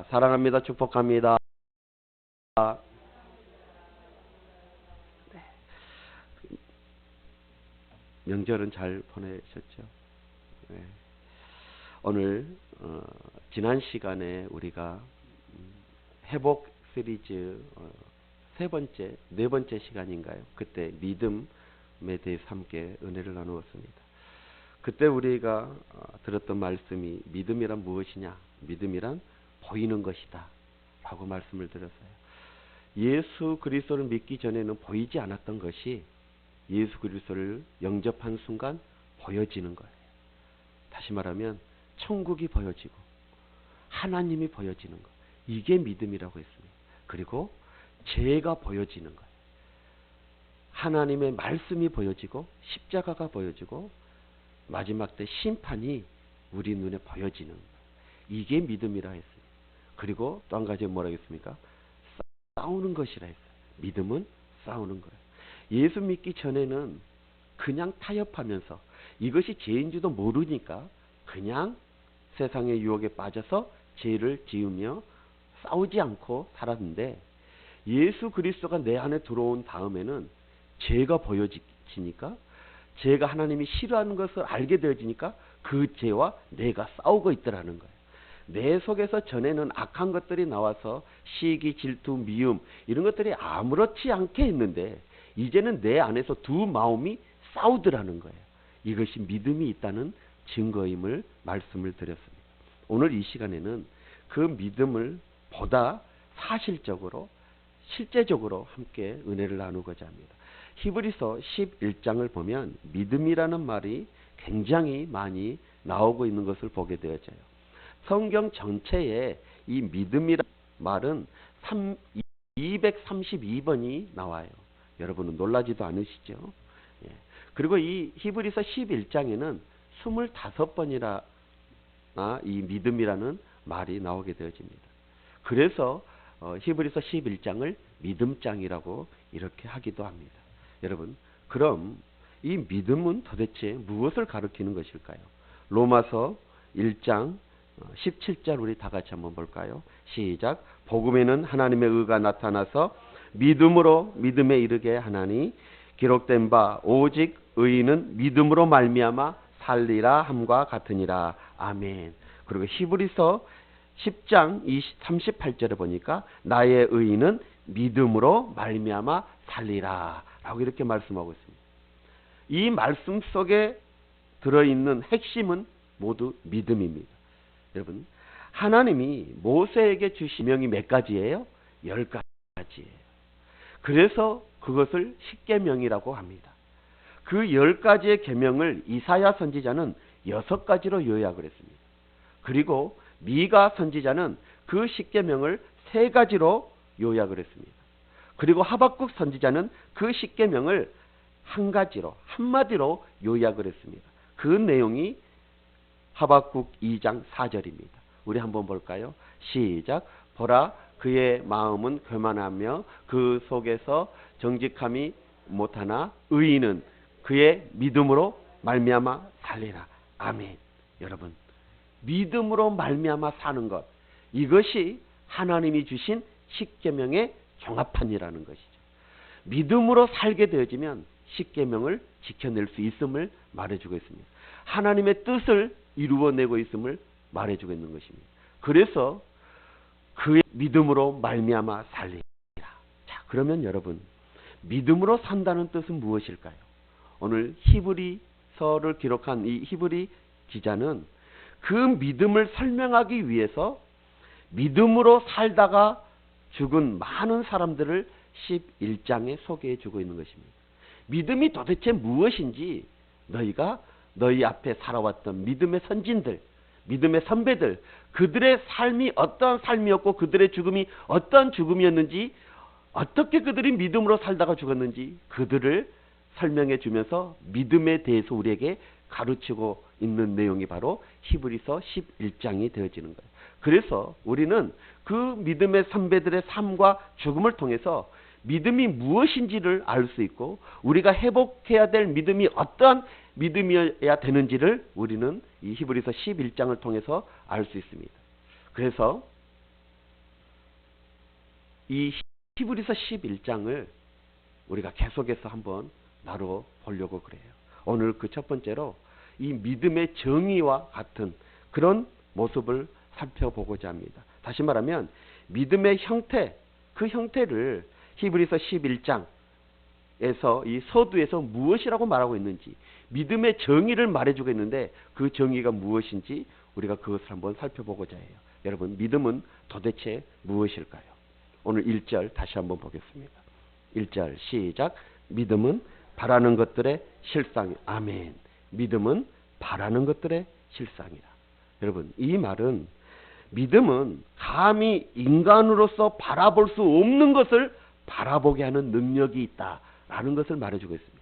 사랑합니다. 축복합니다. 명절은 잘 보내셨죠? 네. 오늘 지난 시간에 우리가 회복 시리즈 네 번째 시간인가요? 그때 믿음에 대해서 함께 은혜를 나누었습니다. 그때 우리가 들었던 말씀이 믿음이란 무엇이냐? 믿음이란 보이는 것이다 라고 말씀을 드렸어요. 예수 그리스도를 믿기 전에는 보이지 않았던 것이 예수 그리스도를 영접한 순간 보여지는 거예요. 다시 말하면 천국이 보여지고 하나님이 보여지는 것, 이게 믿음이라고 했습니다. 그리고 죄가 보여지는 거예요. 하나님의 말씀이 보여지고 십자가가 보여지고 마지막 때 심판이 우리 눈에 보여지는 거예요. 이게 믿음이라 했습니다. 그리고 또 한 가지 뭐라 했습니까? 싸우는 것이라 했어요. 믿음은 싸우는 거예요. 예수 믿기 전에는 그냥 타협하면서 이것이 죄인지도 모르니까 그냥 세상의 유혹에 빠져서 죄를 지으며 싸우지 않고 살았는데, 예수 그리스도가 내 안에 들어온 다음에는 죄가 보여지니까, 죄가 하나님이 싫어하는 것을 알게 되어지니까 그 죄와 내가 싸우고 있더라는 거예요. 내 속에서 전에는 악한 것들이 나와서 시기, 질투, 미움 이런 것들이 아무렇지 않게 했는데 이제는 내 안에서 두 마음이 싸우더라는 거예요. 이것이 믿음이 있다는 증거임을 말씀을 드렸습니다. 오늘 이 시간에는 그 믿음을 보다 사실적으로 실제적으로 함께 은혜를 나누고자 합니다. 히브리서 11장을 보면 믿음이라는 말이 굉장히 많이 나오고 있는 것을 보게 되어져요. 성경 전체에 이 믿음이라는 말은 232번이 나와요. 여러분은 놀라지도 않으시죠? 예. 그리고 이 히브리서 11장에는 25번이나 이 믿음이라는 말이 나오게 되어집니다. 그래서 히브리서 11장을 믿음장이라고 이렇게 하기도 합니다. 여러분, 그럼 이 믿음은 도대체 무엇을 가리키는 것일까요? 로마서 1장 17절 우리 다 같이 한번 볼까요? 시작. 복음에는 하나님의 의가 나타나서 믿음으로 믿음에 이르게 하나니 기록된 바 오직 의인은 믿음으로 말미암아 살리라 함과 같으니라. 아멘. 그리고 히브리서 10장 38절에 보니까 나의 의인은 믿음으로 말미암아 살리라 라고 이렇게 말씀하고 있습니다. 이 말씀 속에 들어있는 핵심은 모두 믿음입니다. 여러분, 하나님이 모세에게 주신 명이 몇 가지예요? 10가지예요. 그래서 그것을 십계명이라고 합니다. 그 10가지의 계명을 이사야 선지자는 6가지로 요약을 했습니다. 그리고 미가 선지자는 그 십계명을 3가지로 요약을 했습니다. 그리고 하박국 선지자는 그 십계명을 한 가지로, 한마디로 요약을 했습니다. 그 내용이 하박국 2장 4절입니다. 우리 한번 볼까요? 시작. 보라, 그의 마음은 교만하며 그 속에서 정직함이 못하나 의인은 그의 믿음으로 말미암아 살리라. 아멘. 여러분, 믿음으로 말미암아 사는 것, 이것이 하나님이 주신 십계명의 종합판이라는 것이죠. 믿음으로 살게 되어지면 십계명을 지켜낼 수 있음을 말해주고 있습니다. 하나님의 뜻을 이루어내고 있음을 말해주고 있는 것입니다. 그래서 그의 믿음으로 말미암아 살리라. 자, 그러면 여러분, 믿음으로 산다는 뜻은 무엇일까요? 오늘 히브리서를 기록한 이 히브리 기자는 그 믿음을 설명하기 위해서 믿음으로 살다가 죽은 많은 사람들을 11장에 소개해 주고 있는 것입니다. 믿음이 도대체 무엇인지 너희가 너희 앞에 살아왔던 믿음의 선진들, 믿음의 선배들, 그들의 삶이 어떠한 삶이었고 그들의 죽음이 어떠한 죽음이었는지, 어떻게 그들이 믿음으로 살다가 죽었는지 그들을 설명해 주면서 믿음에 대해서 우리에게 가르치고 있는 내용이 바로 히브리서 11장이 되어지는 거예요. 그래서 우리는 그 믿음의 선배들의 삶과 죽음을 통해서 믿음이 무엇인지를 알 수 있고 우리가 회복해야 될 믿음이 어떠한 믿음이어야 되는지를 우리는 이 히브리서 11장을 통해서 알 수 있습니다. 그래서 이 히브리서 11장을 우리가 계속해서 한번 나눠 보려고 그래요. 오늘 그 첫 번째로 이 믿음의 정의와 같은 그런 모습을 살펴보고자 합니다. 다시 말하면 믿음의 형태, 그 형태를 히브리서 11장에서 이 서두에서 무엇이라고 말하고 있는지, 믿음의 정의를 말해주고 있는데 그 정의가 무엇인지 우리가 그것을 한번 살펴보고자 해요. 여러분, 믿음은 도대체 무엇일까요? 오늘 1절 다시 한번 보겠습니다. 1절 시작. 믿음은 바라는 것들의 실상이. 아멘. 믿음은 바라는 것들의 실상이라. 여러분, 이 말은 믿음은 감히 인간으로서 바라볼 수 없는 것을 바라보게 하는 능력이 있다라는 것을 말해주고 있습니다.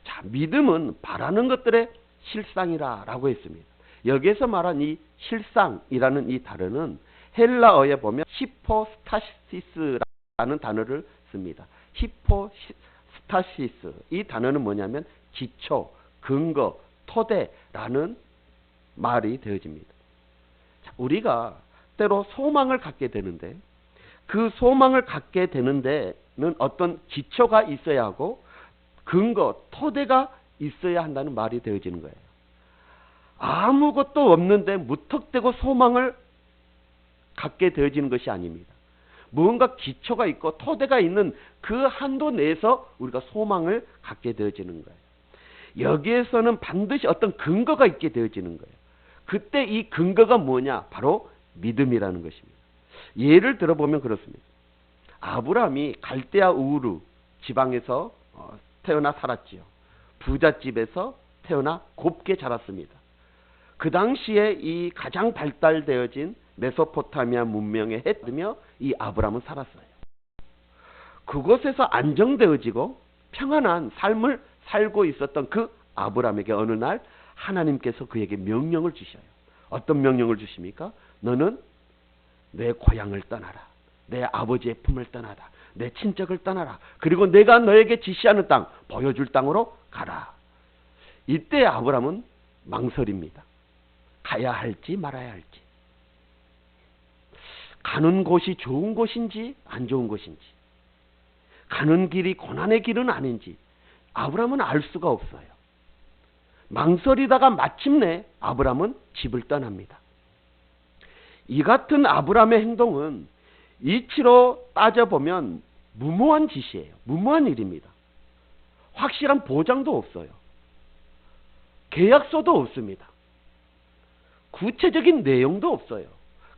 자, 믿음은 바라는 것들의 실상이라 라고 했습니다. 여기에서 말한 이 실상이라는 이 단어는 헬라어에 보면 히포스타시스라는 단어를 씁니다. 히포스타시스, 이 단어는 뭐냐면 기초, 근거, 토대라는 말이 되어집니다. 자, 우리가 때로 소망을 갖게 되는데 그 소망을 갖게 되는 데는 어떤 기초가 있어야 하고 근거, 토대가 있어야 한다는 말이 되어지는 거예요. 아무것도 없는데 무턱대고 소망을 갖게 되어지는 것이 아닙니다. 뭔가 기초가 있고 토대가 있는 그 한도 내에서 우리가 소망을 갖게 되어지는 거예요. 여기에서는 반드시 어떤 근거가 있게 되어지는 거예요. 그때 이 근거가 뭐냐? 바로 믿음이라는 것입니다. 예를 들어보면 그렇습니다. 아브라함이 갈대아 우르 지방에서 태어나 살았지요. 부잣집에서 태어나 곱게 자랐습니다. 그 당시에 이 가장 발달되어진 메소포타미아 문명에 해뜨며 이 아브라함은 살았어요. 그곳에서 안정되어지고 평안한 삶을 살고 있었던 그 아브라함에게 어느 날 하나님께서 그에게 명령을 주셔요. 어떤 명령을 주십니까? 너는 내 고향을 떠나라. 내 아버지의 품을 떠나라. 내 친척을 떠나라. 그리고 내가 너에게 지시하는 땅, 보여줄 땅으로 가라. 이때 아브라함은 망설입니다. 가야 할지 말아야 할지. 가는 곳이 좋은 곳인지 안 좋은 곳인지. 가는 길이 고난의 길은 아닌지 아브라함은 알 수가 없어요. 망설이다가 마침내 아브라함은 집을 떠납니다. 이 같은 아브라함의 행동은 이치로 따져보면 무모한 짓이에요. 무모한 일입니다. 확실한 보장도 없어요. 계약서도 없습니다. 구체적인 내용도 없어요.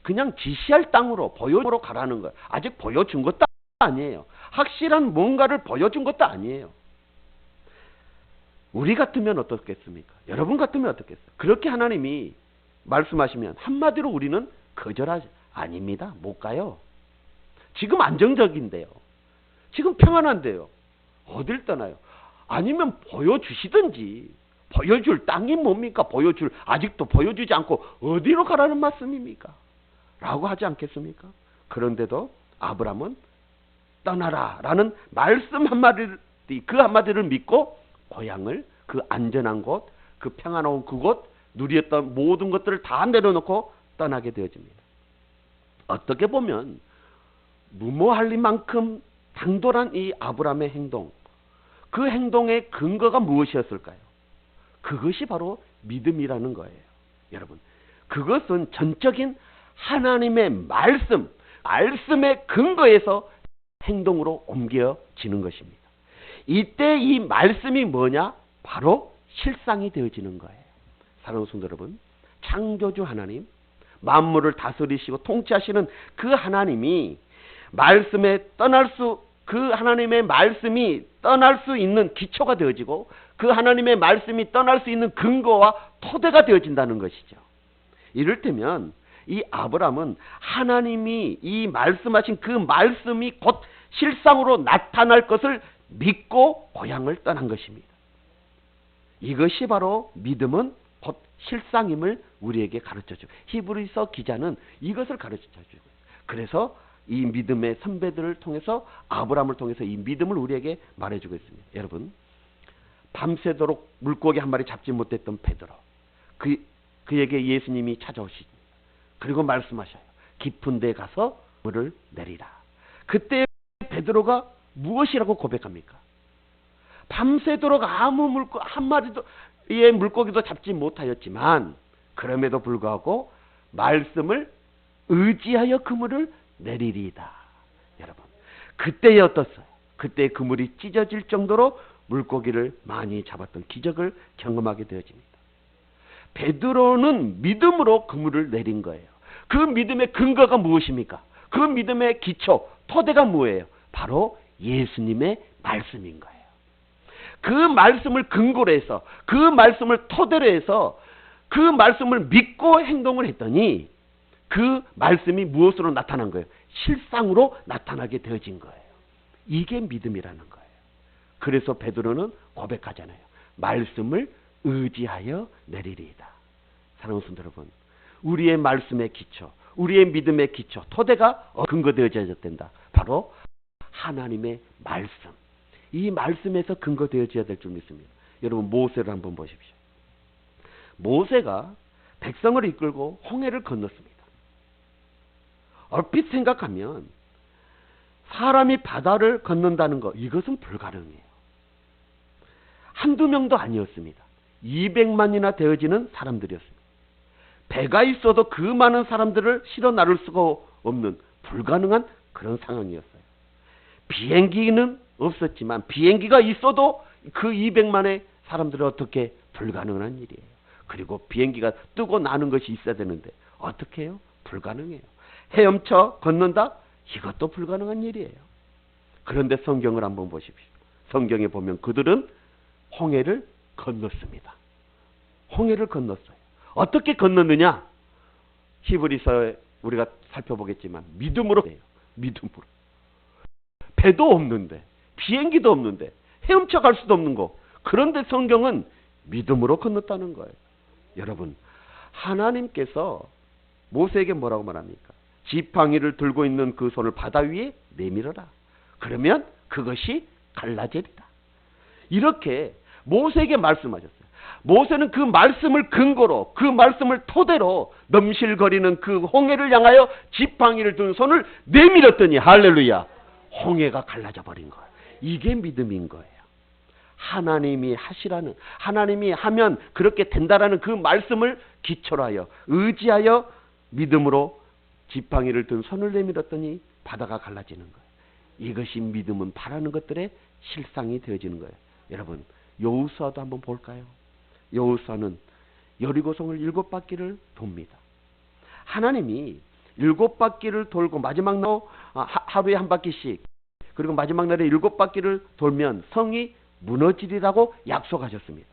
그냥 지시할 땅으로 보여주러 가라는 거예요. 아직 보여준 것도 아니에요. 확실한 뭔가를 보여준 것도 아니에요. 우리 같으면 어떻겠습니까? 여러분 같으면 어떻겠어요? 그렇게 하나님이 말씀하시면 한마디로 우리는 거절하지 아닙니다. 못 가요. 지금 안정적인데요. 지금 평안한데요. 어딜 떠나요? 아니면 보여주시든지. 보여줄 땅이 뭡니까? 아직도 보여주지 않고 어디로 가라는 말씀입니까? 라고 하지 않겠습니까? 그런데도 아브라함은 떠나라 라는 말씀 한마디를, 그 한마디를 믿고 고향을, 그 안전한 곳, 그 평안한 그곳, 누렸던 모든 것들을 다 내려놓고 떠나게 되어집니다. 어떻게 보면 무모할 만큼 당돌한 이 아브라함의 행동, 그 행동의 근거가 무엇이었을까요? 그것이 바로 믿음이라는 거예요. 여러분, 그것은 전적인 하나님의 말씀의 근거에서 행동으로 옮겨지는 것입니다. 이때 이 말씀이 뭐냐? 바로 실상이 되어지는 거예요. 사랑하는 성도 여러분, 창조주 하나님, 만물을 다스리시고 통치하시는 그 하나님이 그 하나님의 말씀이 떠날 수 있는 기초가 되어지고 그 하나님의 말씀이 떠날 수 있는 근거와 토대가 되어진다는 것이죠. 이를테면 이 아브라함은 하나님이 이 말씀하신 그 말씀이 곧 실상으로 나타날 것을 믿고 고향을 떠난 것입니다. 이것이 바로 믿음은 곧 실상임을 우리에게 가르쳐주고, 히브리서 기자는 이것을 가르쳐주고, 그래서 이 믿음의 선배들을 통해서, 아브라함을 통해서 이 믿음을 우리에게 말해주고 있습니다. 여러분, 밤새도록 물고기 한 마리 잡지 못했던 베드로, 그에게 예수님이 찾아오시니 그리고 말씀하셔요. 깊은 데 가서 물을 내리라. 그때 베드로가 무엇이라고 고백합니까? 밤새도록 아무 한 마리도 의 물고기도 잡지 못하였지만 그럼에도 불구하고 말씀을 의지하여 그물을 내리리이다. 여러분, 그때에 어떻어요? 그때 그물이 찢어질 정도로 물고기를 많이 잡았던 기적을 경험하게 되어집니다. 베드로는 믿음으로 그물을 내린 거예요. 그 믿음의 근거가 무엇입니까? 그 믿음의 기초, 토대가 뭐예요? 바로 예수님의 말씀인 거예요. 그 말씀을 근거로 해서, 그 말씀을 토대로 해서 그 말씀을 믿고 행동을 했더니 그 말씀이 무엇으로 나타난 거예요? 실상으로 나타나게 되어진 거예요. 이게 믿음이라는 거예요. 그래서 베드로는 고백하잖아요. 말씀을 의지하여 내리리이다. 사랑하는 성도 여러분, 우리의 말씀의 기초, 우리의 믿음의 기초, 토대가 근거되어져야 된다. 바로 하나님의 말씀. 이 말씀에서 근거되어져야 될 줄 믿습니다. 여러분, 모세를 한번 보십시오. 모세가 백성을 이끌고 홍해를 건넜습니다. 얼핏 생각하면 사람이 바다를 건넌다는 것, 이것은 불가능해요. 한두 명도 아니었습니다. 200만이나 되어지는 사람들이었습니다. 배가 있어도 그 많은 사람들을 실어 나를 수가 없는 불가능한 그런 상황이었어요. 비행기는 없었지만 비행기가 있어도 그 200만의 사람들은 어떻게 불가능한 일이에요. 그리고 비행기가 뜨고 나는 것이 있어야 되는데 어떻게 해요? 불가능해요. 헤엄쳐 건넌다? 이것도 불가능한 일이에요. 그런데 성경을 한번 보십시오. 성경에 보면 그들은 홍해를 건넜습니다. 홍해를 건넜어요. 어떻게 건넜느냐? 히브리서에 우리가 살펴보겠지만 믿음으로 해요. 믿음으로. 배도 없는데, 비행기도 없는데, 헤엄쳐 갈 수도 없는 거. 그런데 성경은 믿음으로 건넜다는 거예요. 여러분, 하나님께서 모세에게 뭐라고 말합니까? 지팡이를 들고 있는 그 손을 바다 위에 내밀어라. 그러면 그것이 갈라지리라. 이렇게 모세에게 말씀하셨어요. 모세는 그 말씀을 근거로, 그 말씀을 토대로 넘실거리는 그 홍해를 향하여 지팡이를 든 손을 내밀었더니 할렐루야, 홍해가 갈라져 버린 거예요. 이게 믿음인 거예요. 하나님이 하시라는, 하나님이 하면 그렇게 된다라는 그 말씀을 기초로 하여 의지하여 믿음으로 지팡이를 든 손을 내밀었더니 바다가 갈라지는 거예요. 이것이 믿음은 바라는 것들의 실상이 되어지는 거예요. 여러분, 여호수아도 한번 볼까요? 여호수아는 여리고성을 7바퀴를 돕니다. 하나님이 7바퀴를 돌고 마지막 날 하루에 한 바퀴씩, 그리고 마지막 날에 7바퀴를 돌면 성이 무너지리라고 약속하셨습니다.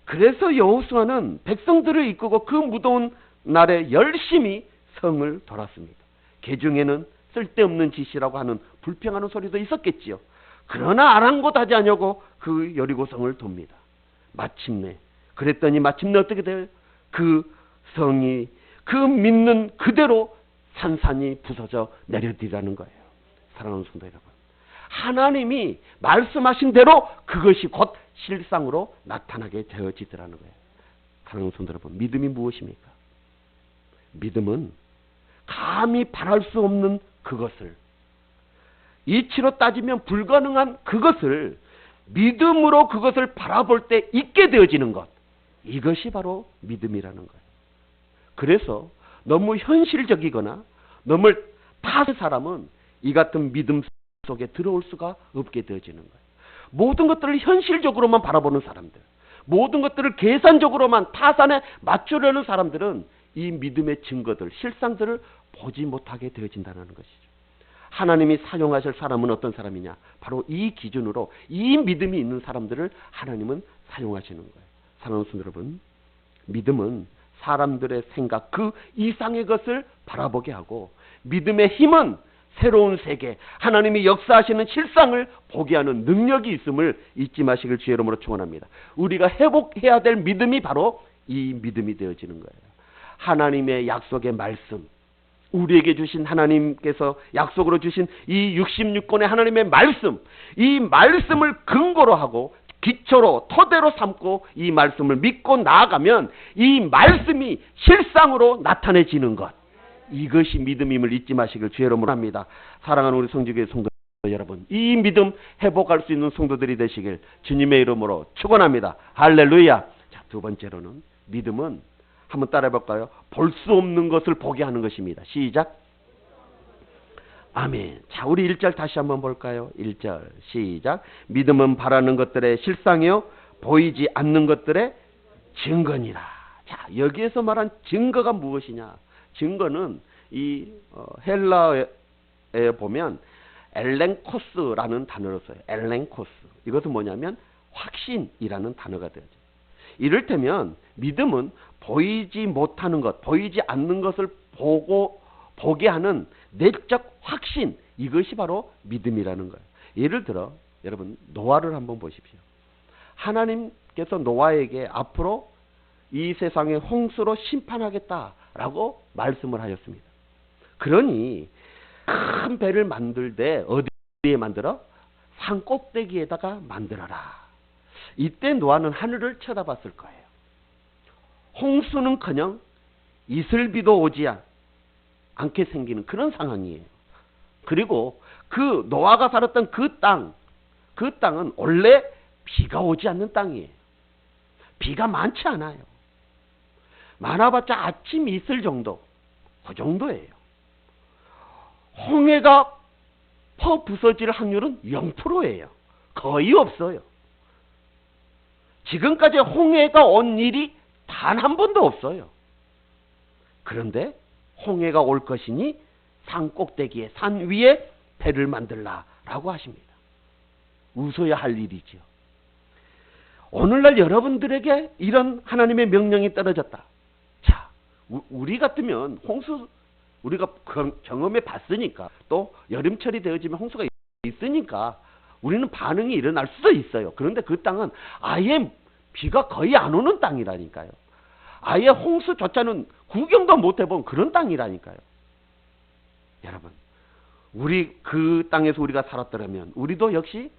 그래서 여호수아는 백성들을 이끌고 그 무더운 날에 열심히 성을 돌았습니다. 개중에는 쓸데없는 짓이라고 하는 불평하는 소리도 있었겠지요. 그러나 아랑곳하지 않냐고 그 여리고성을 돕니다. 마침내 어떻게 돼요? 그 성이 그 믿는 그대로 산산이 부서져 내려지라는 거예요. 사랑하는 성도 여러분, 하나님이 말씀하신 대로 그것이 곧 실상으로 나타나게 되어지더라는 거예요. 사랑하는 성도 여러분, 믿음이 무엇입니까? 믿음은 감히 바랄 수 없는 그것을, 이치로 따지면 불가능한 그것을 믿음으로 그것을 바라볼 때 있게 되어지는 것, 이것이 바로 믿음이라는 거예요. 그래서 너무 현실적이거나 너무 타는 사람은 이 같은 믿음 속에 들어올 수가 없게 되어지는 거예요. 모든 것들을 현실적으로만 바라보는 사람들, 모든 것들을 계산적으로만 타산에 맞추려는 사람들은 이 믿음의 증거들, 실상들을 보지 못하게 되어진다는 것이죠. 하나님이 사용하실 사람은 어떤 사람이냐? 바로 이 기준으로 이 믿음이 있는 사람들을 하나님은 사용하시는 거예요. 사랑하는 성도 여러분, 믿음은 사람들의 생각 그 이상의 것을 바라보게 하고, 믿음의 힘은 새로운 세계, 하나님이 역사하시는 실상을 보게 하는 능력이 있음을 잊지 마시길 주의 이름으로 축원합니다. 우리가 회복해야 될 믿음이 바로 이 믿음이 되어지는 거예요. 하나님의 약속의 말씀, 우리에게 주신, 하나님께서 약속으로 주신 이 66권의 하나님의 말씀, 이 말씀을 근거로 하고 기초로 토대로 삼고 이 말씀을 믿고 나아가면 이 말씀이 실상으로 나타내지는 것, 이것이 믿음임을 잊지 마시길 주의 이름으로 합니다. 사랑하는 우리 성지교회 성도 여러분, 이 믿음 회복할 수 있는 성도들이 되시길 주님의 이름으로 축원합니다. 할렐루야. 자, 두 번째로는 믿음은 한번 따라해 볼까요? 볼 수 없는 것을 보게 하는 것입니다. 시작. 아멘. 자, 우리 1절 다시 한번 볼까요? 1절 시작. 믿음은 바라는 것들의 실상이요 보이지 않는 것들의 증거니라. 자, 여기에서 말한 증거가 무엇이냐? 증거는 이 헬라어에 보면 엘렌코스라는 단어로 써요. 엘렌코스. 이것은 뭐냐면 확신이라는 단어가 되죠. 이를테면 믿음은 보이지 못하는 것, 보이지 않는 것을 보게 하는 내적 확신, 이것이 바로 믿음이라는 거예요. 예를 들어 여러분 노아를 한번 보십시오. 하나님께서 노아에게 앞으로 이 세상에 홍수로 심판하겠다라고 말씀을 하셨습니다. 그러니 큰 배를 만들 때 어디에 만들어? 산 꼭대기에다가 만들어라. 이때 노아는 하늘을 쳐다봤을 거예요. 홍수는커녕 이슬비도 오지 않게 생기는 그런 상황이에요. 그리고 그 노아가 살았던 그 땅은 원래 비가 오지 않는 땅이에요. 비가 많지 않아요. 많아봤자 아침 이슬 정도, 그 정도예요. 홍해가 퍼 부서질 확률은 0%예요. 거의 없어요. 지금까지 홍해가 온 일이 단 한 번도 없어요. 그런데 홍해가 올 것이니 산 꼭대기에, 산 위에 배를 만들라라고 하십니다. 웃어야 할 일이죠. 오늘날 여러분들에게 이런 하나님의 명령이 떨어졌다. 자, 우리 같으면 홍수 우리가 경험해 봤으니까, 또 여름철이 되어지면 홍수가 있으니까 우리는 반응이 일어날 수도 있어요. 그런데 그 땅은 아예 비가 거의 안 오는 땅이라니까요. 아예 홍수조차는 구경도 못 해본 그런 땅이라니까요. 여러분, 우리 그 땅에서 우리가 살았더라면 우리도 역시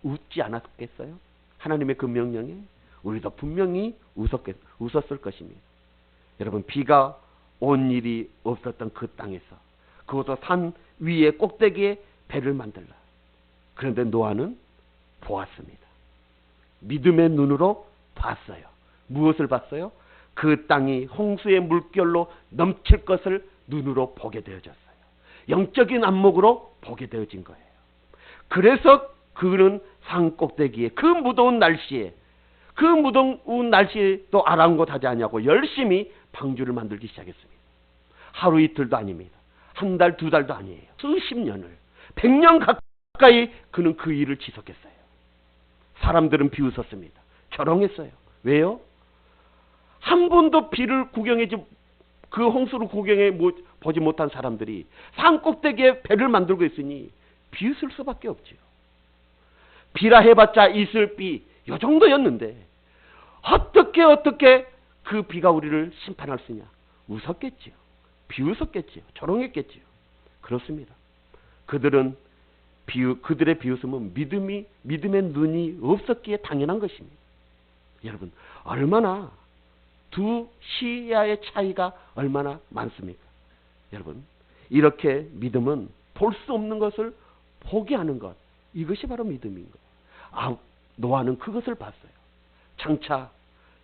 웃지 않았겠어요? 하나님의 그 명령에 우리도 분명히 웃었을 것입니다. 여러분, 비가 온 일이 없었던 그 땅에서, 그것도 산 위에 꼭대기에 배를 만들라. 그런데 노아는 보았습니다. 믿음의 눈으로 봤어요. 무엇을 봤어요? 그 땅이 홍수의 물결로 넘칠 것을 눈으로 보게 되어졌어요. 영적인 안목으로 보게 되어진 거예요. 그래서 그는 산 꼭대기에 그 무더운 날씨에도 아랑곳하지 않냐고 열심히 방주를 만들기 시작했습니다. 하루 이틀도 아닙니다. 한 달, 두 달도 아니에요. 수십 년을, 100년 가까이 그는 그 일을 지속했어요. 사람들은 비웃었습니다. 조롱했어요. 왜요? 한 번도 그 홍수를 구경해 보지 못한 사람들이 산 꼭대기에 배를 만들고 있으니 비웃을 수밖에 없죠. 비라 해봤자 이슬비 요 정도였는데 어떻게 그 비가 우리를 심판할 수 있냐? 웃었겠지요. 비웃었겠지요. 조롱했겠지요. 그렇습니다. 그들의 비웃음은 믿음의 눈이 없었기에 당연한 것입니다. 여러분, 얼마나 두 시야의 차이가 얼마나 많습니까? 여러분, 이렇게 믿음은 볼 수 없는 것을 보게 하는 것, 이것이 바로 믿음인 거예요. 노아는 그것을 봤어요. 장차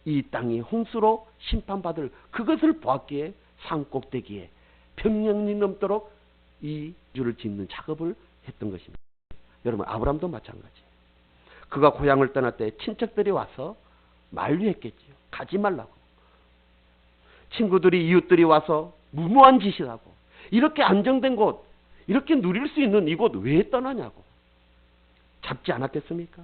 이 땅이 홍수로 심판받을 그것을 보았기에 산 꼭대기에 평년이 넘도록 이 줄을 짓는 작업을 했던 것입니다. 여러분, 아브라함도 마찬가지예요. 그가 고향을 떠날 때 친척들이 와서 만류했겠지요. 가지 말라고. 친구들이, 이웃들이 와서 무모한 짓이라고. 이렇게 안정된 곳, 이렇게 누릴 수 있는 이곳 왜 떠나냐고. 잡지 않았겠습니까?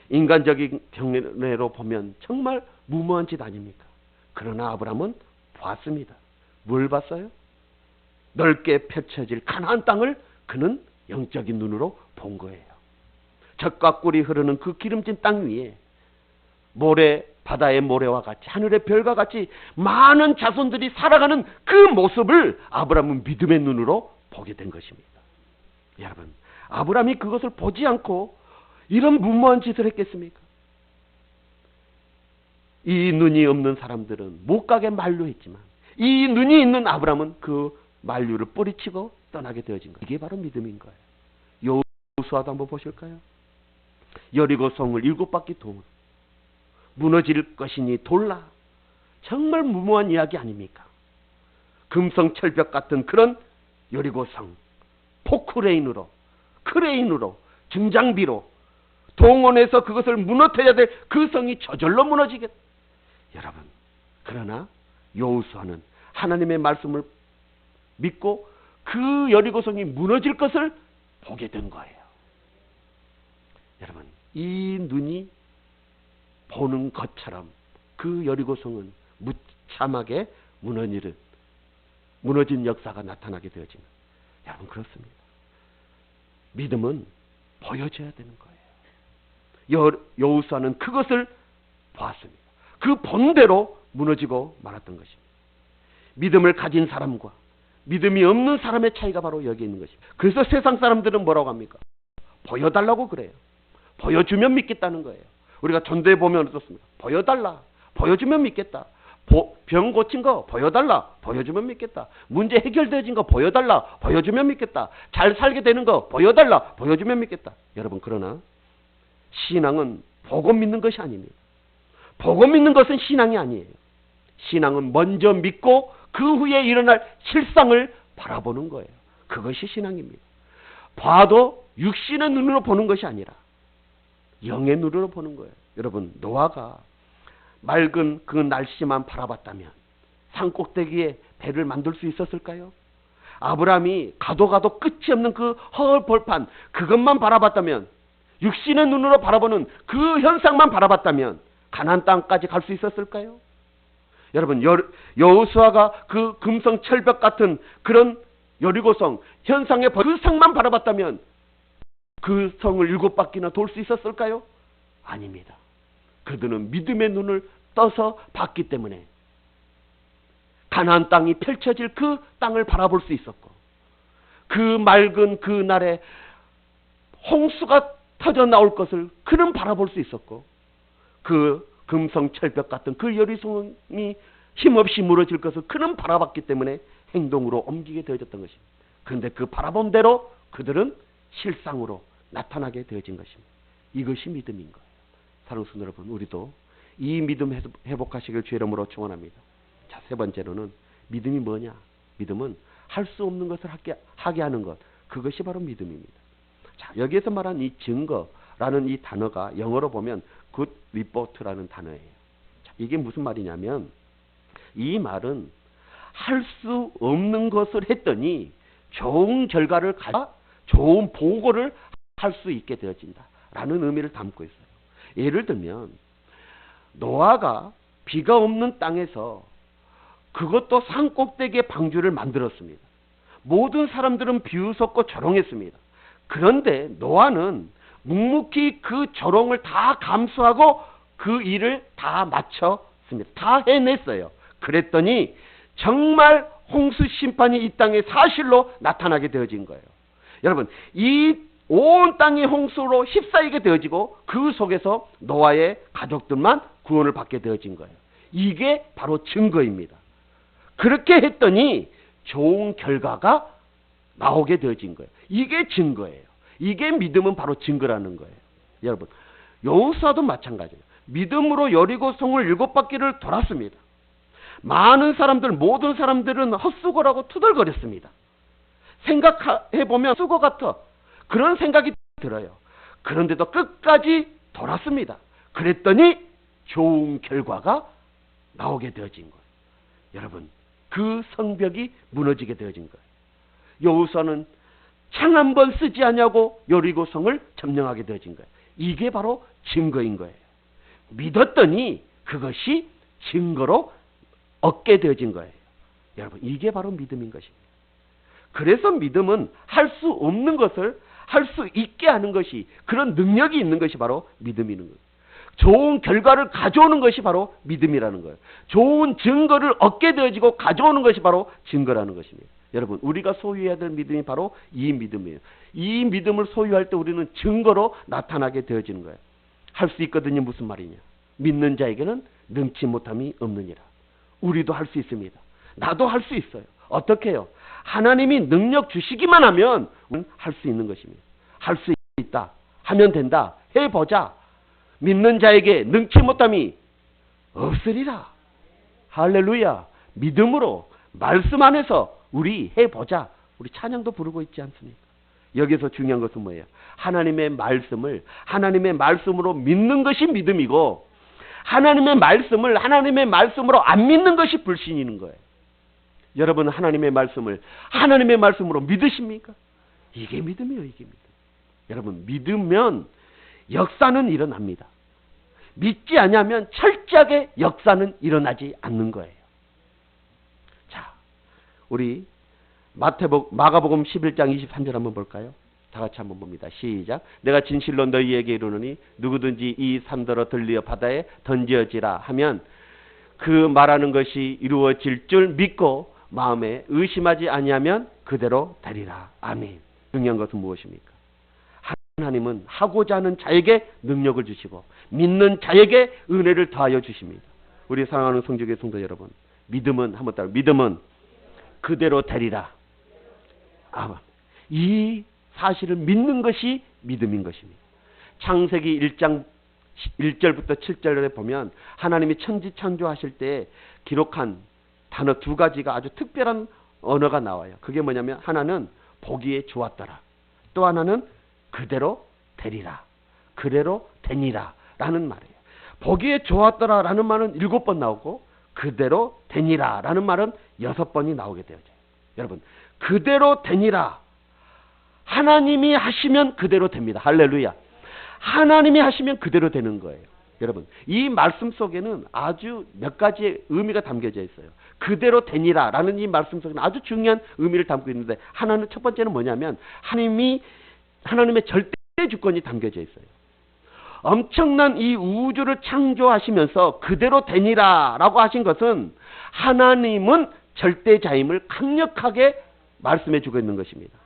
인간적인 경례로 보면 정말 무모한 짓 아닙니까? 그러나 아브라함은 봤습니다. 뭘 봤어요? 넓게 펼쳐질 가나안 땅을 그는 영적인 눈으로 본 거예요. 젖과 꿀이 흐르는 그 기름진 땅 위에 바다의 모래와 같이, 하늘의 별과 같이 많은 자손들이 살아가는 그 모습을 아브라함은 믿음의 눈으로 보게 된 것입니다. 여러분, 아브라함이 그것을 보지 않고 이런 무모한 짓을 했겠습니까? 이 눈이 없는 사람들은 못 가게 만류했지만 이 눈이 있는 아브라함은 그 만류를 뿌리치고 떠나게 되어진 거예요. 이게 바로 믿음인 거예요. 여호수아도 한번 보실까요? 여리고 성을 7바퀴 도는, 무너질 것이니 돌라. 정말 무모한 이야기 아닙니까? 금성철벽 같은 그런 여리고 성, 포크레인으로, 크레인으로, 중장비로 동원해서 그것을 무너뜨려야 될 그 성이 저절로 무너지겠다. 여러분, 그러나 여호수아는 하나님의 말씀을 믿고 그 여리고성이 무너질 것을 보게 된 거예요. 여러분, 이 눈이 보는 것처럼 그 여리고성은 무참하게 무너진 역사가 나타나게 되어지는, 여러분, 그렇습니다. 믿음은 보여줘야 되는 거예요. 여호수아는 그것을 보았습니다. 그 본대로 무너지고 말았던 것입니다. 믿음을 가진 사람과 믿음이 없는 사람의 차이가 바로 여기 있는 것입니다. 그래서 세상 사람들은 뭐라고 합니까? 보여달라고 그래요. 보여주면 믿겠다는 거예요. 우리가 전도에 보면 어떻습니까? 보여달라. 보여주면 믿겠다. 병 고친 거 보여달라. 보여주면 믿겠다. 문제 해결되어진 거 보여달라. 보여주면 믿겠다. 잘 살게 되는 거 보여달라. 보여주면 믿겠다. 여러분, 그러나 신앙은 보고 믿는 것이 아닙니다. 보고 믿는 것은 신앙이 아니에요. 신앙은 먼저 믿고 그 후에 일어날 실상을 바라보는 거예요. 그것이 신앙입니다. 봐도 육신의 눈으로 보는 것이 아니라 영의 눈으로 보는 거예요. 여러분, 노아가 맑은 그 날씨만 바라봤다면 산꼭대기에 배를 만들 수 있었을까요? 아브라함이 가도 끝이 없는 그 헐벌판, 그것만 바라봤다면, 육신의 눈으로 바라보는 그 현상만 바라봤다면 가나안 땅까지 갈 수 있었을까요? 여러분, 여호수아가 그 금성철벽 같은 그런 여리고성 현상의 그 성만 바라봤다면 그 성을 7바퀴나 돌 수 있었을까요? 아닙니다. 그들은 믿음의 눈을 떠서 봤기 때문에 가나안 땅이 펼쳐질 그 땅을 바라볼 수 있었고, 그 맑은 그 날에 홍수가 터져 나올 것을 그는 바라볼 수 있었고, 그 금성철벽 같은 그 여리고성이 힘없이 무너질 것을 그는 바라봤기 때문에 행동으로 옮기게 되어졌던 것입니다. 그런데 그 바라본 대로 그들은 실상으로 나타나게 되어진 것입니다. 이것이 믿음인 거예요. 사랑하는 성도 여러분, 우리도 이 믿음 회복하시길 주의 이름으로 축원합니다. 자, 세 번째로는 믿음이 뭐냐? 믿음은 할 수 없는 것을 하게 하는 것, 그것이 바로 믿음입니다. 자, 여기에서 말한 이 증거라는 이 단어가 영어로 보면 good report라는 단어예요. 자, 이게 무슨 말이냐면, 이 말은 할 수 없는 것을 했더니 좋은 결과를 가져 좋은 보고를 할 수 있게 되어진다라는 의미를 담고 있어요. 예를 들면 노아가 비가 없는 땅에서, 그것도 산꼭대기에 방주를 만들었습니다. 모든 사람들은 비웃었고 조롱했습니다. 그런데 노아는 묵묵히 그 조롱을 다 감수하고 그 일을 다 마쳤습니다. 다 해냈어요. 그랬더니 정말 홍수 심판이 이 땅에 사실로 나타나게 되어진 거예요. 여러분, 이 온 땅이 홍수로 휩싸이게 되어지고 그 속에서 노아의 가족들만 구원을 받게 되어진 거예요. 이게 바로 증거입니다. 그렇게 했더니 좋은 결과가 나오게 되어진 거예요. 이게 증거예요. 이게 믿음은 바로 증거라는 거예요. 여러분, 여호수아도 마찬가지예요. 믿음으로 여리고성을 7바퀴를 돌았습니다. 많은 사람들, 모든 사람들은 헛수고라고 투덜거렸습니다. 생각해보면 수고 같아, 그런 생각이 들어요. 그런데도 끝까지 돌았습니다. 그랬더니 좋은 결과가 나오게 되어진 거예요. 여러분, 그 성벽이 무너지게 되어진 거예요. 여호수아는 창 한 번 쓰지 않냐고 여리고성을 점령하게 되어진 거예요. 이게 바로 증거인 거예요. 믿었더니 그것이 증거로 얻게 되어진 거예요. 여러분, 이게 바로 믿음인 것입니다. 그래서 믿음은 할 수 없는 것을 할 수 있게 하는 것이, 그런 능력이 있는 것이 바로 믿음이는 거예요. 좋은 결과를 가져오는 것이 바로 믿음이라는 거예요. 좋은 증거를 얻게 되어지고 가져오는 것이 바로 증거라는 것입니다. 여러분, 우리가 소유해야 될 믿음이 바로 이 믿음이에요. 이 믿음을 소유할 때 우리는 증거로 나타나게 되어지는 거예요. 할 수 있거든요. 무슨 말이냐? 믿는 자에게는 능치 못함이 없느니라. 우리도 할 수 있습니다. 나도 할 수 있어요. 어떻게 해요? 하나님이 능력 주시기만 하면 할 수 있는 것입니다. 할 수 있다. 하면 된다. 해보자. 믿는 자에게 능치 못함이 없으리라. 할렐루야. 믿음으로 말씀 안에서 우리 해보자. 우리 찬양도 부르고 있지 않습니까? 여기서 중요한 것은 뭐예요? 하나님의 말씀을 하나님의 말씀으로 믿는 것이 믿음이고, 하나님의 말씀을 하나님의 말씀으로 안 믿는 것이 불신이는 거예요. 여러분, 하나님의 말씀을 하나님의 말씀으로 믿으십니까? 이게 믿음이에요. 이게 믿음. 여러분, 믿으면 역사는 일어납니다. 믿지 않으면 철저하게 역사는 일어나지 않는 거예요. 자, 우리 마가복음 11장 23절 한번 볼까요? 다 같이 한번 봅니다. 시작. 내가 진실로 너희에게 이르노니 누구든지 이 산더러 들리어 바다에 던져지라 하면 그 말하는 것이 이루어질 줄 믿고 마음에 의심하지 아니하면 그대로 되리라. 아멘. 중요한 것은 무엇입니까? 하나님은 하고자 하는 자에게 능력을 주시고 믿는 자에게 은혜를 더하여 주십니다. 우리 사랑하는 성도의 성도 여러분, 믿음은 한번 따라, 믿음은 그대로 되리라. 이 사실을 믿는 것이 믿음인 것입니다. 창세기 1장 1절부터 7절에 보면 하나님이 천지창조하실 때 기록한 단어 두 가지가 아주 특별한 언어가 나와요. 그게 뭐냐면 하나는 보기에 좋았더라. 또 하나는 그대로 되리라. 그대로 되니라 라는 말이에요. 보기에 좋았더라 라는 말은 7번 나오고 그대로 되니라 라는 말은 6번이 나오게 되어져요. 여러분, 그대로 되니라. 하나님이 하시면 그대로 됩니다. 할렐루야. 하나님이 하시면 그대로 되는 거예요. 여러분, 이 말씀 속에는 아주 몇 가지의 의미가 담겨져 있어요. 그대로 되니라 라는 이 말씀 속에는 아주 중요한 의미를 담고 있는데, 하나는 첫 번째는 뭐냐면 하나님의 절대 주권이 담겨져 있어요. 엄청난 이 우주를 창조하시면서 그대로 되니라 라고 하신 것은 하나님은 절대자임을 강력하게 말씀해 주고 있는 것입니다.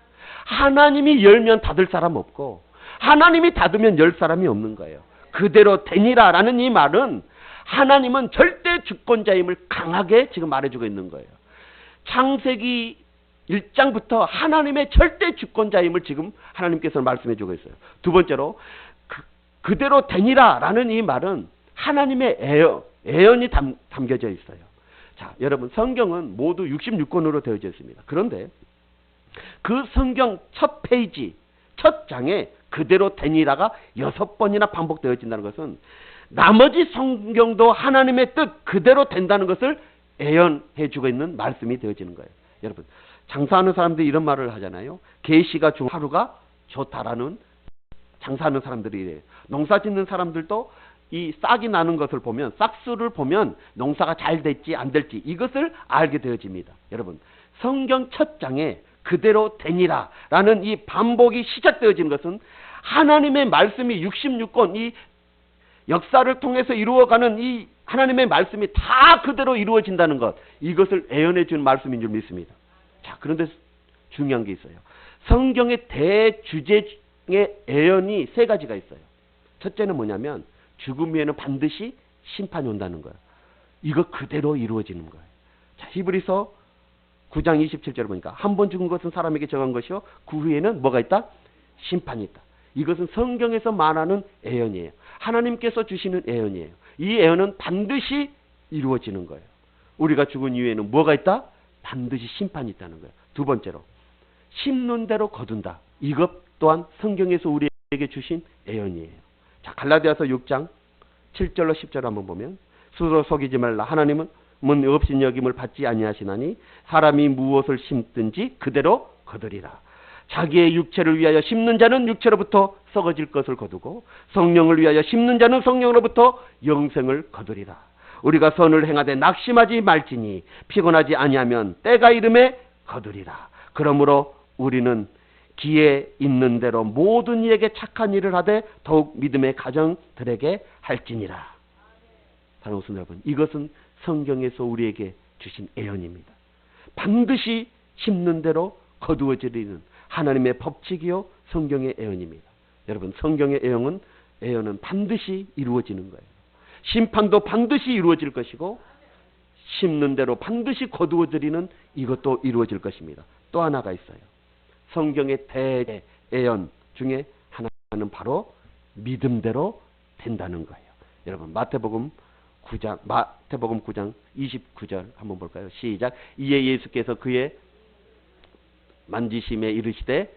하나님이 열면 닫을 사람 없고 하나님이 닫으면 열 사람이 없는 거예요. 그대로 되니라 라는 이 말은 하나님은 절대 주권자임을 강하게 지금 말해주고 있는 거예요. 창세기 1장부터 하나님의 절대 주권자임을 지금 하나님께서 말씀해주고 있어요. 두 번째로 그대로 되니라 라는 이 말은 하나님의 애언이 담겨져 있어요. 자, 여러분, 성경은 모두 66권으로 되어져 있습니다. 그런데 그 성경 첫 페이지, 첫 장에 그대로 되니라가 6번이나 반복되어진다는 것은 나머지 성경도 하나님의 뜻 그대로 된다는 것을 애언해주고 있는 말씀이 되어지는 거예요. 여러분, 장사하는 사람들이 이런 말을 하잖아요. 계시가 중 하루가 좋다라는, 장사하는 사람들이 이래요. 농사 짓는 사람들도 이 싹이 나는 것을 보면, 싹수를 보면 농사가 잘 될지 안 될지 이것을 알게 되어집니다. 여러분, 성경 첫 장에 그대로 되니라 라는 이 반복이 시작되어지는 것은 하나님의 말씀이 66권 이 역사를 통해서 이루어가는 이 하나님의 말씀이 다 그대로 이루어진다는 것, 이것을 애언해 주는 말씀인 줄 믿습니다. 자, 그런데 중요한 게 있어요. 성경의 대주제 중에 애언이 3가지가 있어요. 첫째는 뭐냐면 죽음 후에는 반드시 심판이 온다는 거예요. 이거 그대로 이루어지는 거예요. 자, 히브리서 9장 27절을 보니까 한 번 죽은 것은 사람에게 정한 것이요 그 후에는 뭐가 있다? 심판이 있다. 이것은 성경에서 말하는 애언이에요. 하나님께서 주시는 애언이에요. 이 애언은 반드시 이루어지는 거예요. 우리가 죽은 이후에는 뭐가 있다? 반드시 심판이 있다는 거예요. 두 번째로 심는 대로 거둔다. 이것 또한 성경에서 우리에게 주신 애언이에요. 자, 갈라디아서 6장 7절로 10절 한번 보면 스스로 속이지 말라. 하나님은 없인 여김을 받지 아니하시나니 사람이 무엇을 심든지 그대로 거두리라. 자기의 육체를 위하여 심는 자는 육체로부터 썩어질 것을 거두고 성령을 위하여 심는 자는 성령으로부터 영생을 거두리라. 우리가 선을 행하되 낙심하지 말지니 피곤하지 아니하면 때가 이름에 거두리라. 그러므로 우리는 기에 있는 대로 모든 이에게 착한 일을 하되 더욱 믿음의 가정들에게 할지니라. 사랑하는 여러분, 이것은 성경에서 우리에게 주신 애언입니다. 반드시 심는 대로 거두어지리는 하나님의 법칙이요 성경의 애언입니다. 여러분, 성경의 애언은 반드시 이루어지는 거예요. 심판도 반드시 이루어질 것이고 심는 대로 반드시 거두어들이는 이것도 이루어질 것입니다. 또 하나가 있어요. 성경의 대예언 중에 하나는 바로 믿음대로 된다는 거예요. 여러분 마태복음 9장 29절 한번 볼까요? 시작. 이에 예수께서 그의 만지심에 이르시되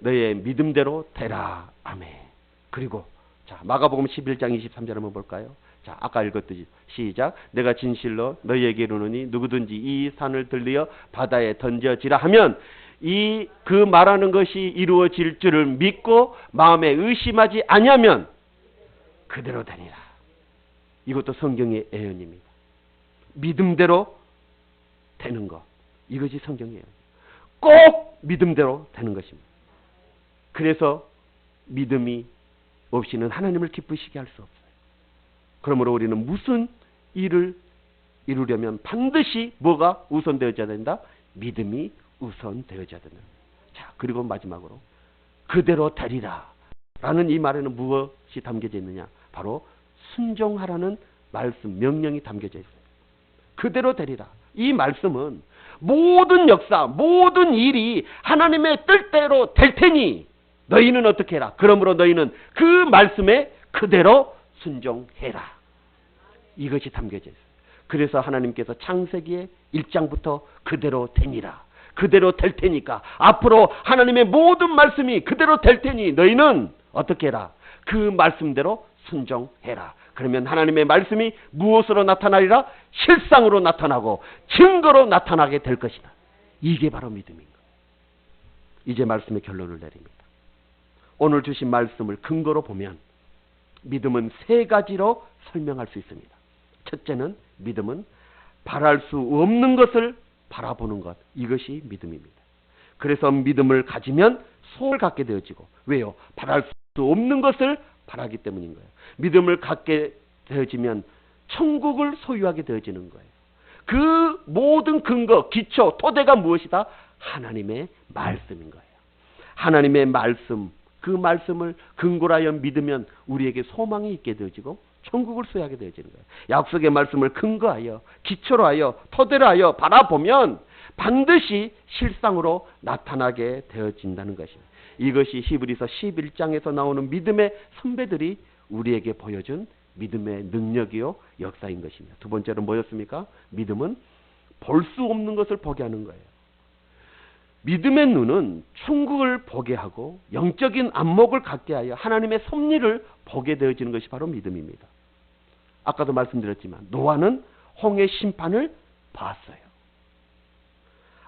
너의 믿음대로 되라. 아멘. 그리고 자 마가복음 11장 23절 한번 볼까요? 자 아까 읽었듯이 시작. 내가 진실로 너희에게 이르노니 누구든지 이 산을 들리어 바다에 던져지라 하면 그 말하는 것이 이루어질 줄을 믿고 마음에 의심하지 아니하면 그대로 되니라. 이것도 성경의 예언입니다. 믿음대로 되는 것. 이것이 성경이에요. 꼭 믿음대로 되는 것입니다. 그래서 믿음이 없이는 하나님을 기쁘시게 할 수 없어요. 그러므로 우리는 무슨 일을 이루려면 반드시 뭐가 우선되어져야 된다? 믿음이 우선되어져야 된다. 자, 그리고 마지막으로 그대로 되리라 라는 이 말에는 무엇이 담겨져 있느냐? 바로 순종하라는 말씀, 명령이 담겨져 있어요. 그대로 되리라. 이 말씀은 모든 역사, 모든 일이 하나님의 뜻대로 될 테니 너희는 어떻게 해라? 그러므로 너희는 그 말씀에 그대로 순종해라. 이것이 담겨져 있어요. 그래서 하나님께서 창세기의 1장부터 그대로 되니라. 그대로 될 테니까 앞으로 하나님의 모든 말씀이 그대로 될 테니 너희는 어떻게 해라? 그 말씀대로 순종해라. 그러면 하나님의 말씀이 무엇으로 나타나리라? 실상으로 나타나고 증거로 나타나게 될 것이다. 이게 바로 믿음인 거예요. 이제 말씀의 결론을 내립니다. 오늘 주신 말씀을 근거로 보면 믿음은 세 가지로 설명할 수 있습니다. 첫째는 믿음은 바랄 수 없는 것을 바라보는 것. 이것이 믿음입니다. 그래서 믿음을 가지면 소원을 갖게 되어지고 왜요? 바랄 수 없는 것을 바라기 때문인 거예요. 믿음을 갖게 되어지면 천국을 소유하게 되어지는 거예요. 그 모든 근거, 기초, 토대가 무엇이다? 하나님의 말씀인 거예요. 하나님의 말씀, 그 말씀을 근거로 하여 믿으면 우리에게 소망이 있게 되어지고 천국을 소유하게 되어지는 거예요. 약속의 말씀을 근거하여, 기초로 하여, 토대로 하여 바라보면 반드시 실상으로 나타나게 되어진다는 것입니다. 이것이 히브리서 11장에서 나오는 믿음의 선배들이 우리에게 보여준 믿음의 능력이요 역사인 것입니다. 두 번째로 뭐였습니까? 믿음은 볼 수 없는 것을 보게 하는 거예요. 믿음의 눈은 천국을 보게 하고 영적인 안목을 갖게 하여 하나님의 섭리를 보게 되어지는 것이 바로 믿음입니다. 아까도 말씀드렸지만 노아는 홍해 심판을 봤어요.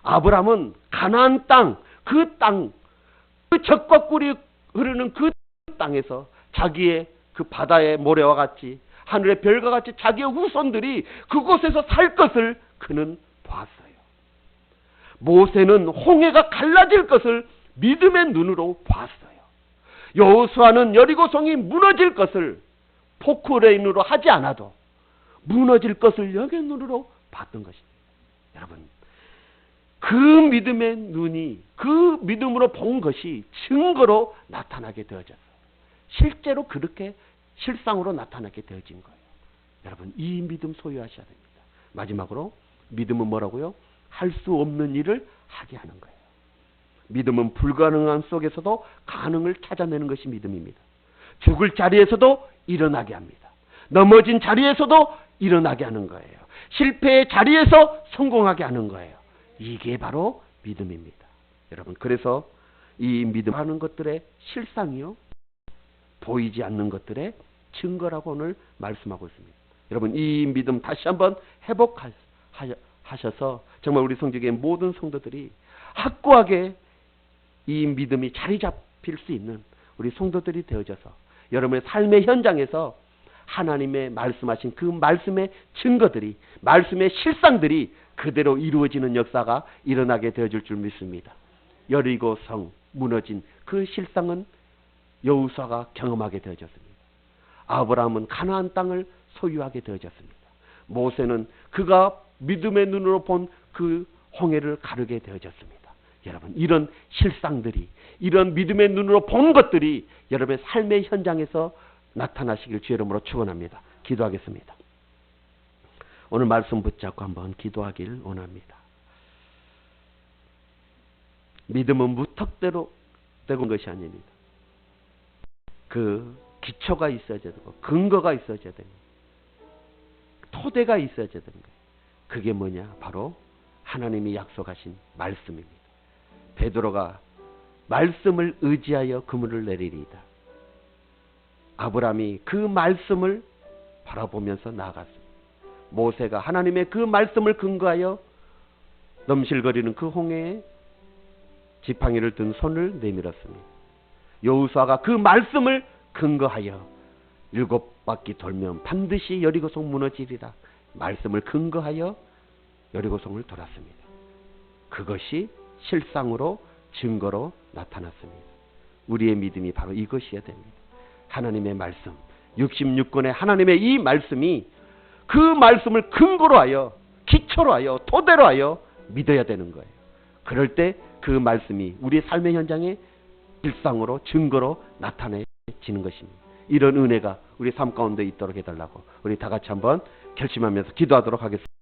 아브라함은 가나안 땅, 그 젖과 꿀이 흐르는 그 땅에서 자기의 그 바다의 모래와 같이 하늘의 별과 같이 자기의 후손들이 그곳에서 살 것을 그는 봤어요. 모세는 홍해가 갈라질 것을 믿음의 눈으로 봤어요. 여호수아는 여리고성이 무너질 것을 포크레인으로 하지 않아도 무너질 것을 영의 눈으로 봤던 것입니다. 여러분, 그 믿음의 눈이 그 믿음으로 본 것이 증거로 나타나게 되어졌어요. 실제로 그렇게 실상으로 나타나게 되어진 거예요. 여러분, 이 믿음 소유하셔야 됩니다. 마지막으로 믿음은 뭐라고요? 할 수 없는 일을 하게 하는 거예요. 믿음은 불가능한 속에서도 가능을 찾아내는 것이 믿음입니다. 죽을 자리에서도 일어나게 합니다. 넘어진 자리에서도 일어나게 하는 거예요. 실패의 자리에서 성공하게 하는 거예요. 이게 바로 믿음입니다. 여러분, 그래서 이 믿음 하는 것들의 실상이요, 보이지 않는 것들의 증거라고 오늘 말씀하고 있습니다. 여러분, 이 믿음 다시 한번 회복하셔서 정말 우리 성직의 모든 성도들이 확고하게 이 믿음이 자리 잡힐 수 있는 우리 성도들이 되어져서 여러분의 삶의 현장에서 하나님의 말씀하신 그 말씀의 증거들이, 말씀의 실상들이 그대로 이루어지는 역사가 일어나게 되어질 줄 믿습니다. 여리고 성 무너진 그 실상은 여호수아가 경험하게 되어졌습니다. 아브라함은 가나안 땅을 소유하게 되어졌습니다. 모세는 그가 믿음의 눈으로 본 그 홍해를 가르게 되어졌습니다. 여러분, 이런 실상들이, 이런 믿음의 눈으로 본 것들이 여러분의 삶의 현장에서 나타나시길 주의 이름으로 축원합니다. 기도하겠습니다. 오늘 말씀 붙잡고 한번 기도하길 원합니다. 믿음은 무턱대로 되는 것이 아닙니다. 그 기초가 있어야 되고 근거가 있어야 되고 토대가 있어야 되는 거예요. 그게 뭐냐? 바로 하나님이 약속하신 말씀입니다. 베드로가 말씀을 의지하여 그물을 내리리이다. 아브라함이 그 말씀을 바라보면서 나아갔습니다. 모세가 하나님의 그 말씀을 근거하여 넘실거리는 그 홍해에 지팡이를 든 손을 내밀었습니다. 여호수아가 그 말씀을 근거하여 7바퀴 돌면 반드시 여리고성 무너지리라. 말씀을 근거하여 여리고성을 돌았습니다. 그것이 실상으로 증거로 나타났습니다. 우리의 믿음이 바로 이것이어야 됩니다. 하나님의 말씀, 66권의 하나님의 이 말씀이 그 말씀을 근거로 하여 기초로 하여 토대로 하여 믿어야 되는 거예요. 그럴 때 그 말씀이 우리의 삶의 현장에 일상으로 증거로 나타내지는 것입니다. 이런 은혜가 우리 삶 가운데 있도록 해달라고 우리 다 같이 한번 결심하면서 기도하도록 하겠습니다.